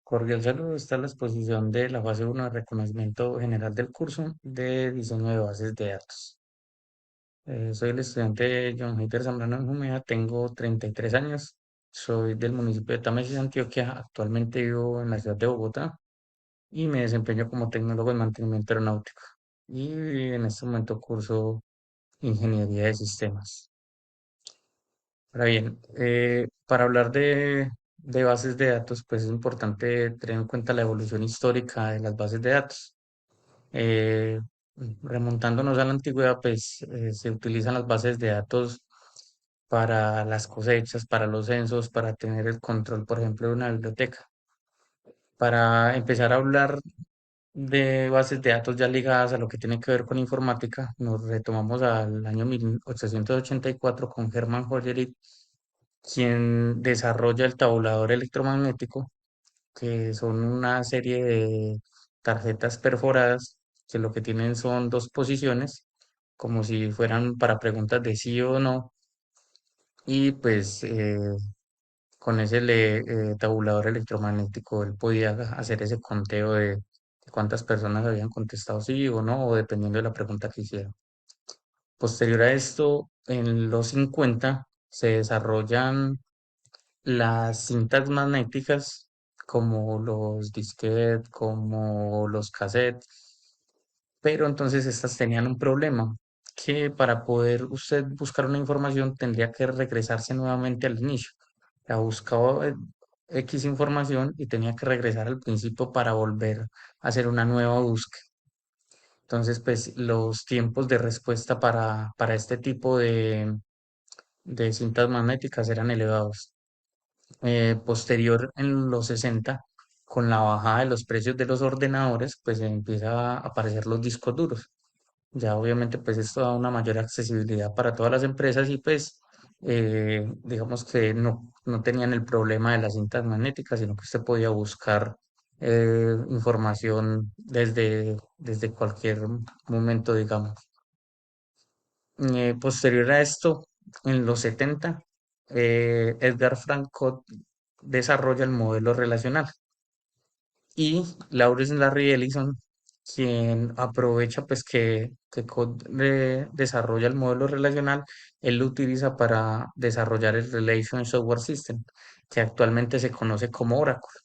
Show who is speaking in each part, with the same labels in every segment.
Speaker 1: Cordial saludo, está la exposición de la fase uno de reconocimiento general del curso de diseño de bases de datos. Soy el estudiante John Heider Zambrano Benjumea, tengo 33 años, soy del municipio de Támesis, Antioquia, actualmente vivo en la ciudad de Bogotá y me desempeño como tecnólogo en mantenimiento aeronáutico y en este momento curso ingeniería de sistemas. Ahora bien, para hablar de bases de datos, pues es importante tener en cuenta la evolución histórica de las bases de datos. Eh, Remontándonos a la antigüedad, pues se utilizan las bases de datos para las cosechas, para los censos, para tener el control, por ejemplo, de una biblioteca. Para empezar a hablar de bases de datos ya ligadas a lo que tiene que ver con informática, nos retomamos al año 1884 con Hermann Hollerith, quien desarrolla el tabulador electromagnético, que son una serie de tarjetas perforadas que lo que tienen son dos posiciones, como si fueran para preguntas de sí o no, y pues con ese tabulador electromagnético él podía hacer ese conteo de cuántas personas habían contestado sí o no, o dependiendo de la pregunta que hicieran. Posterior a esto, en los 50 se desarrollan las cintas magnéticas, como los disquetes, como los cassettes, pero entonces estas tenían un problema, que para poder usted buscar una información tendría que regresarse nuevamente al inicio. La buscaba X información y tenía que regresar al principio para volver a hacer una nueva búsqueda. Entonces, pues los tiempos de respuesta para este tipo de cintas magnéticas eran elevados. Posterior en los 60, con la bajada de los precios de los ordenadores, pues empieza a aparecer los discos duros. Ya obviamente pues esto da una mayor accesibilidad para todas las empresas y pues digamos que no tenían el problema de las cintas magnéticas, sino que usted podía buscar información desde cualquier momento, digamos. Posterior a esto, en los 70, Edgar Frank Codd desarrolla el modelo relacional y Lawrence Larry Ellison, quien aprovecha pues que Codd desarrolla el modelo relacional, él lo utiliza para desarrollar el Relation Software System, que actualmente se conoce como Oracle.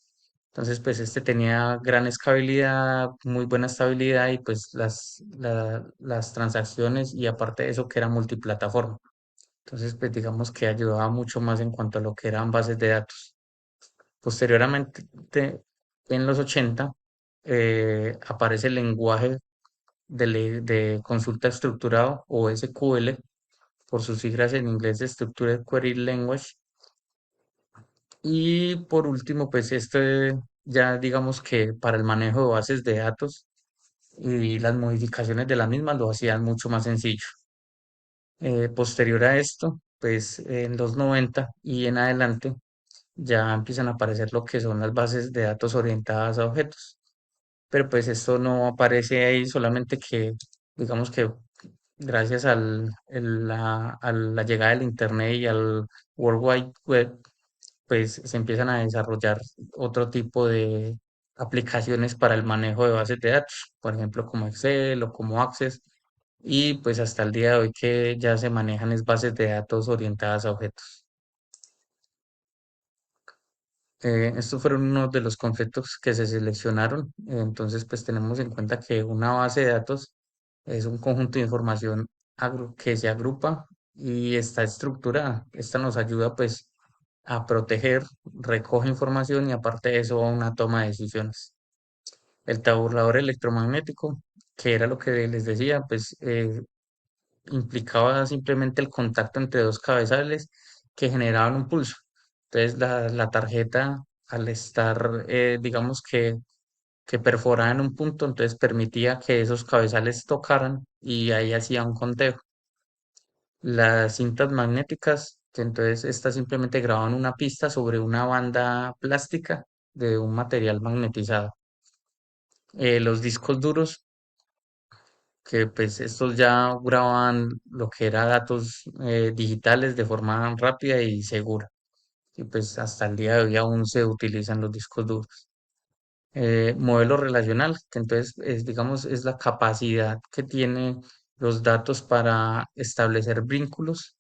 Speaker 1: Entonces, pues este tenía gran escalabilidad, muy buena estabilidad y pues las transacciones y aparte de eso que era multiplataforma. Entonces, pues digamos que ayudaba mucho más en cuanto a lo que eran bases de datos. Posteriormente, en los 80, aparece el lenguaje de consulta estructurado o SQL, por sus siglas en inglés de Structured Query Language. Y por último, pues este ya digamos que para el manejo de bases de datos y las modificaciones de las mismas lo hacían mucho más sencillo. Posterior a esto, pues en los 90 y en adelante ya empiezan a aparecer lo que son las bases de datos orientadas a objetos. Pero pues esto no aparece ahí, solamente que digamos que gracias a la llegada del Internet y al World Wide Web, pues se empiezan a desarrollar otro tipo de aplicaciones para el manejo de bases de datos, por ejemplo, como Excel o como Access, y pues hasta el día de hoy que ya se manejan es bases de datos orientadas a objetos. Estos fueron unos de los conceptos que se seleccionaron. Entonces, pues tenemos en cuenta que una base de datos es un conjunto de información que se agrupa y está estructurada. Esta nos ayuda pues a proteger, recoge información y aparte de eso a una toma de decisiones. El tabulador electromagnético, que era lo que les decía, pues implicaba simplemente el contacto entre dos cabezales que generaban un pulso. Entonces la tarjeta, al estar, digamos que perforada en un punto, entonces permitía que esos cabezales tocaran y ahí hacía un conteo. Las cintas magnéticas, que entonces estas simplemente grababan una pista sobre una banda plástica de un material magnetizado. Los discos duros, que pues estos ya grababan lo que era datos digitales de forma rápida y segura. Y pues hasta el día de hoy aún se utilizan los discos duros. Modelo relacional, que entonces es, digamos, es la capacidad que tiene los datos para establecer vínculos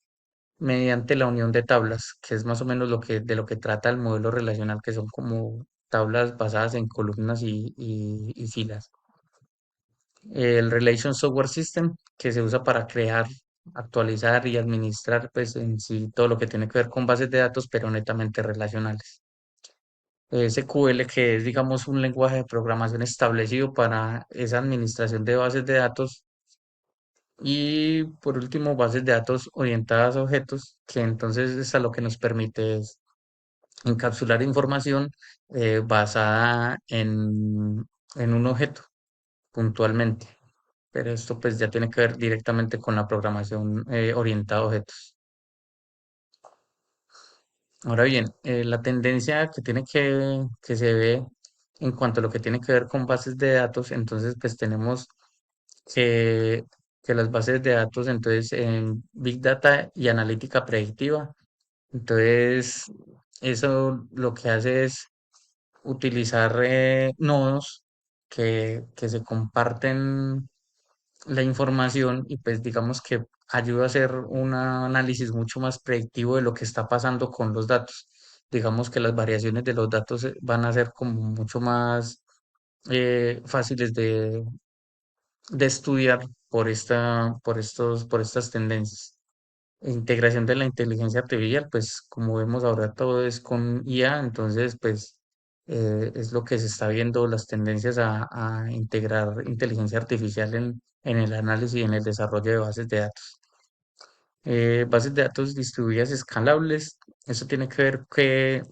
Speaker 1: mediante la unión de tablas, que es más o menos de lo que trata el modelo relacional, que son como tablas basadas en columnas y filas. El Relation Software System, que se usa para crear, actualizar y administrar, pues en sí todo lo que tiene que ver con bases de datos, pero netamente relacionales. SQL, que es, digamos, un lenguaje de programación establecido para esa administración de bases de datos. Y por último, bases de datos orientadas a objetos, que entonces es a lo que nos permite es encapsular información basada en un objeto puntualmente. Pero esto pues ya tiene que ver directamente con la programación orientada a objetos. Ahora bien, la tendencia que se ve en cuanto a lo que tiene que ver con bases de datos, entonces pues tenemos que, que las bases de datos, entonces en Big Data y analítica predictiva, entonces eso lo que hace es utilizar nodos que se comparten la información y pues digamos que ayuda a hacer un análisis mucho más predictivo de lo que está pasando con los datos. Digamos que las variaciones de los datos van a ser como mucho más fáciles de estudiar por estas tendencias. Integración de la inteligencia artificial, pues como vemos ahora todo es con IA, entonces pues es lo que se está viendo, las tendencias a integrar inteligencia artificial en el análisis y en el desarrollo de bases de datos. Bases de datos distribuidas escalables, eso tiene que ver que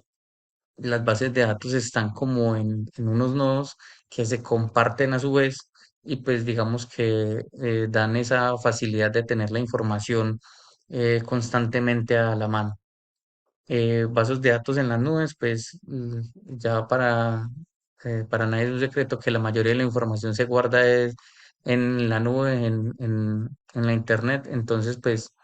Speaker 1: las bases de datos están como en unos nodos que se comparten a su vez y pues digamos que dan esa facilidad de tener la información constantemente a la mano. Bases de datos en las nubes, pues ya para nadie es un secreto que la mayoría de la información se guarda es en la nube, en la internet, entonces pues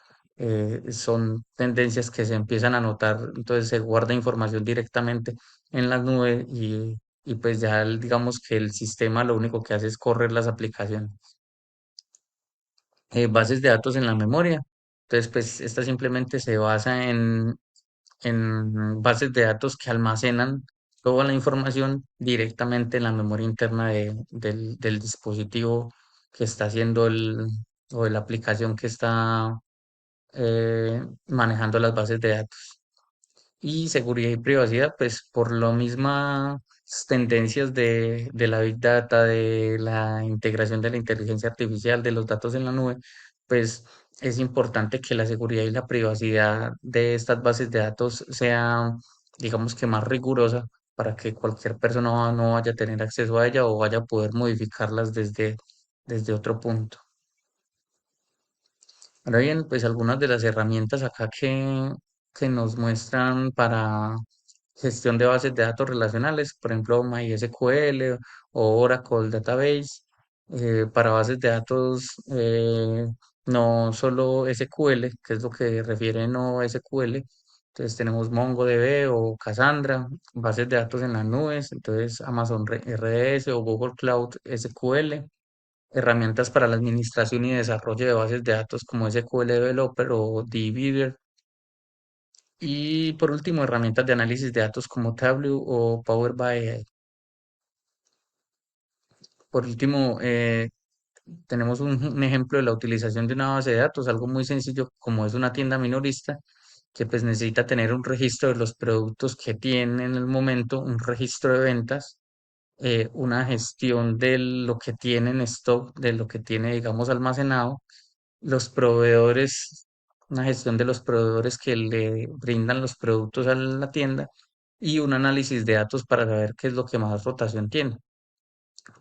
Speaker 1: son tendencias que se empiezan a notar, entonces se guarda información directamente en las nubes y pues ya digamos que el sistema lo único que hace es correr las aplicaciones. Bases de datos en la memoria, entonces pues esta simplemente se basa en bases de datos que almacenan toda la información directamente en la memoria interna del dispositivo que está haciendo o de la aplicación que está manejando las bases de datos. Y seguridad y privacidad, pues por lo mismas tendencias de la Big Data, de la integración de la inteligencia artificial, de los datos en la nube, pues es importante que la seguridad y la privacidad de estas bases de datos sea, digamos que más rigurosa para que cualquier persona no vaya a tener acceso a ella o vaya a poder modificarlas desde otro punto. Ahora bien, pues algunas de las herramientas acá que nos muestran para gestión de bases de datos relacionales, por ejemplo, MySQL o Oracle Database, para bases de datos no solo SQL, que es lo que refiere no SQL. Entonces tenemos MongoDB o Cassandra, bases de datos en las nubes, entonces Amazon RDS o Google Cloud SQL, herramientas para la administración y desarrollo de bases de datos como SQL Developer o DBeaver. Y por último, herramientas de análisis de datos como Tableau o Power BI. Por último, tenemos un ejemplo de la utilización de una base de datos, algo muy sencillo como es una tienda minorista que pues necesita tener un registro de los productos que tiene en el momento, un registro de ventas, una gestión de lo que tiene en stock, de lo que tiene, digamos, almacenado, los proveedores, una gestión de los proveedores que le brindan los productos a la tienda y un análisis de datos para saber qué es lo que más rotación tiene.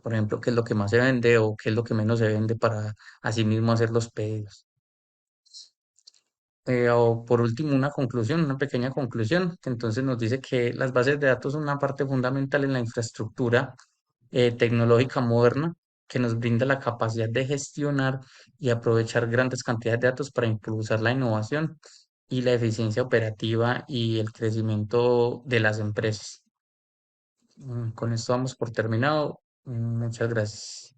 Speaker 1: Por ejemplo, qué es lo que más se vende o qué es lo que menos se vende para asimismo hacer los pedidos. O por último, una conclusión, una pequeña conclusión, que entonces nos dice que las bases de datos son una parte fundamental en la infraestructura tecnológica moderna que nos brinda la capacidad de gestionar y aprovechar grandes cantidades de datos para impulsar la innovación y la eficiencia operativa y el crecimiento de las empresas. Con esto vamos por terminado. Muchas gracias.